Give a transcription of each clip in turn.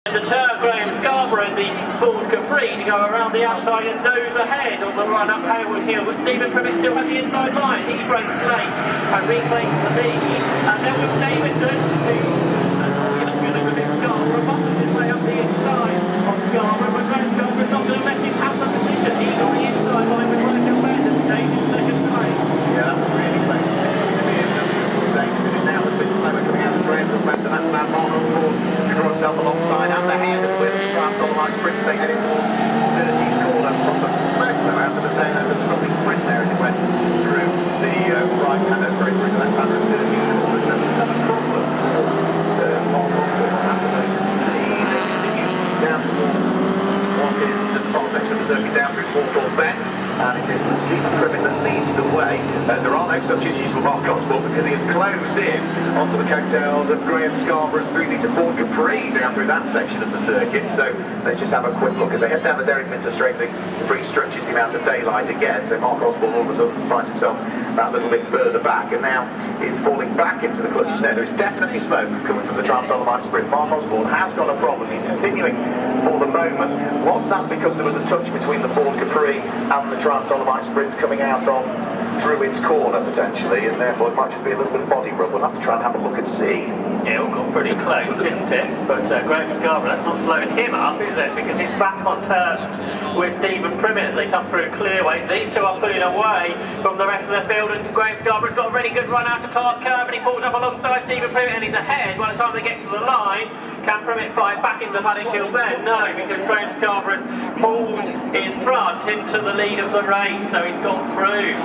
To turn Graham Scarborough in the Ford Capri to go around the outside and nose ahead on the run up Hayward Hill, but Stephen Primmett still has the inside line. He breaks late and reclaims the lead, and then with Davidson, who's going to give Scarborough muscles his way up the inside on Scarborough, but Graham Scarborough's not going to let him have the position. He's on the inside line with Michael Bend and stays in second place. Yeah, that was really close. Davidson is now a bit slower coming out of Graham Bend, and that's now Marlon Ford to draw himself alongside and ahead of with Draft on the line sprint as they heading towards Surtees corner. From the smoke though out of the tail end of the lovely sprint there as it went through the right hand, sorry, through the left hand of Surtees corner. So there's no problem for Marlon Ford after those at sea. They continue down towards what is the far section of the circuit down through Hawthorne Bend. And it is Stephen Primmett that leads the way. There are no such issues for Mark Osborne because he has closed in onto the coattails of Graham Scarborough's 3-litre Ford Capri down through that section of the circuit. So let's just have a quick look as they head down the Derek Minter straight. The Capri stretches the amount of daylight again. So Mark Osborne all of a sudden finds himself that little bit further back, and now is falling back into the clutches. Now there is definitely smoke coming from the Triumph Dolomite Sprint. Mark Osborne has got a problem. He's continuing for the moment. Was that because there was a touch between the Ford Capri and the Triumph Dolomite Sprint coming out of Druid's corner potentially, and therefore it might just be a little bit of body rub? We'll have to try and have a look and see. Yeah, all got pretty close, didn't it? But Graham Scarborough, that's not slowing him up, is it? Because he's back on terms with Stephen Primmett as they come through clearways. These two are pulling away from the rest of the field, and Graham Scarborough's got a really good run out of Clark Curve, and he pulls up alongside Stephen Primmett, and he's ahead by the time they get to the line. Can Primmett fight back into Paddock Hill Bend? No, because Graham Scarborough's pulled in front into the lead of the race, so he's gone through.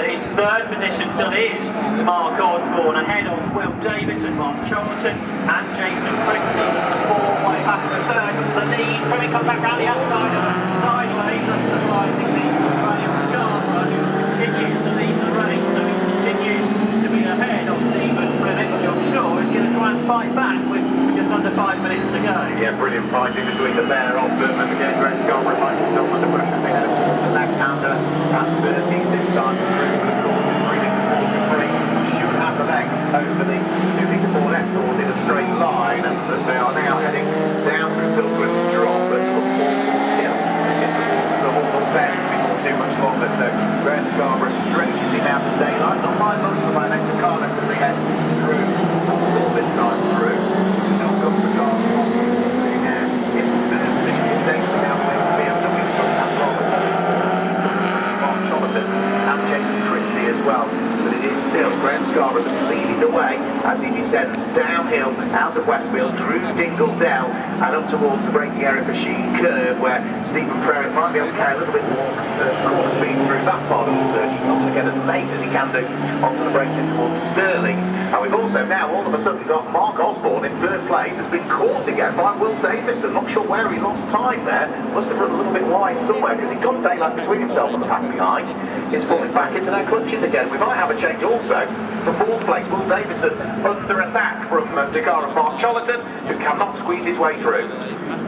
In third position still is Mark Osborne, ahead of Will Davidson, Mark Charlton and Jason Christie. The four-way back to the third of the lead. Primmett comes back down the outside and sideways, underlining the Graham Scarborough, who continues to lead the race, so he continues to be ahead of Stephen Primmett, which I'm sure is going to try and fight back with just under 5 minutes to go. Yeah, brilliant fighting between the pair of them, and again Graham Scarborough finds himself under pressure. They head towards the left-hander at Surtees this time through, but of course the 3-litre Ford Capri should have the legs over the 2-litre Ford Escort in a straight line, and they are now heading down through Pilgrim's Drop and up Hawthorne Hill into towards the Hawthorne Bend before too much longer. So Graham Scarborough stretches the amount of daylight, not by much, but by an extra car length as they head through Hawthorne this time through. Still got the car on in third position is Davidson now away from BMW, so that's Robert. Mark Charlton and Jason Christie as well. But it is still Graham Scarborough that's leading the way as he descends downhill out of Westfield through Dingle Dell and up towards the braking area for Sheen Curve, where Stephen Primmett might be able to carry a little bit more corner speed through that part of the circuit, not to get as late as he can do onto the brakes in towards Stirling's. And we've also now all of a sudden got Mark Osborne in third place, has been caught again by Will Davidson. Not sure where he lost time there, must have run a little bit wide somewhere because he got daylight between himself and the pack behind. He's falling back into their clutches again. We might have a change also for fourth place. Will Davidson under attack from Dakar and Mark Charlton, who cannot squeeze his way through.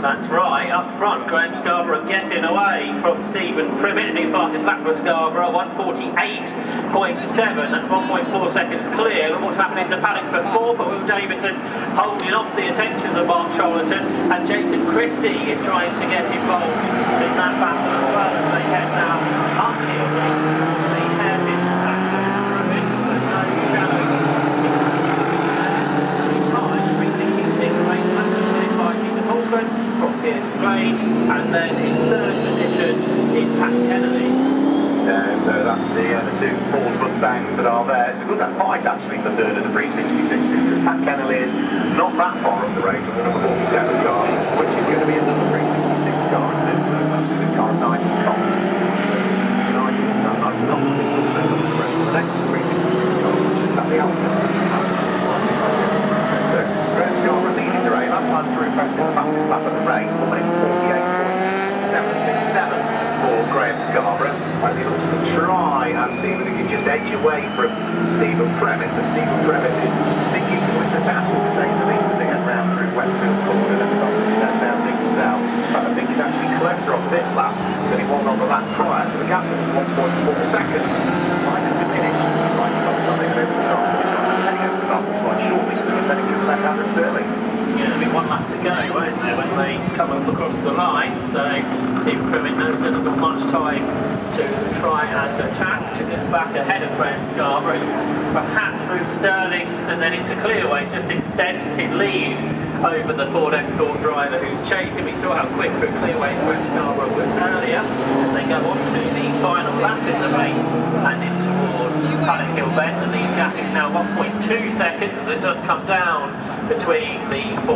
That's right, up front, Graham Scarborough getting away from Stephen Primmett. New fastest lap for Scarborough, 1:48.7, that's 1.4 seconds clear. And what's happening to Paddock for fourth, but Will Davidson holding off the attentions of Mark Charlton, and Jason Christie is trying to get involved in that battle as well as they head now uphill. They head in Primmett, but no shadow. From Piers Grange, and then in third position is Pat Kennedy. So that's the two Ford Mustangs that are there. It's a good fight actually for third of the pre-66s, because Pat Kennedy is not that far up the road from the number 47 car, which is going to be another pre-66 car, isn't it? So that's going to be car 90 Cox. 90 not to be put there on the road. The next pre-66 car, which is at the Alphas. So Graham Scarborough leading the race. Last time through Preston, the fastest lap of the race, 1:48.767 for Graham Scarborough, as he looks to try and see if he can just edge away from Stephen Primmett. But Stephen Primmett is sticking with the task, to say the least, as they head round through Westfield Corner and start to descend down Dingle Dell. But I think he's actually closer on this lap than he was on the lap prior, so the gap is 1.4 seconds. Might have diminished slightly by the time they get over the start. Heading over the start, quite shortly, so he's heading to the left-hander Stirling's. Yeah, there'll be one lap to go, won't there? when they come up across the line, so Stephen Primmett knows there's not much time to try and attack, to get back ahead of Graham Scarborough, perhaps through Stirling's and then into Clearways, just extends his lead over the Ford Escort driver who's chasing. We saw how quick through Clearways Graham Scarborough was earlier as they go on to the final lap in the race and in towards Paddock Hill Bend, and the gap is now 1.2 seconds as it does come down between the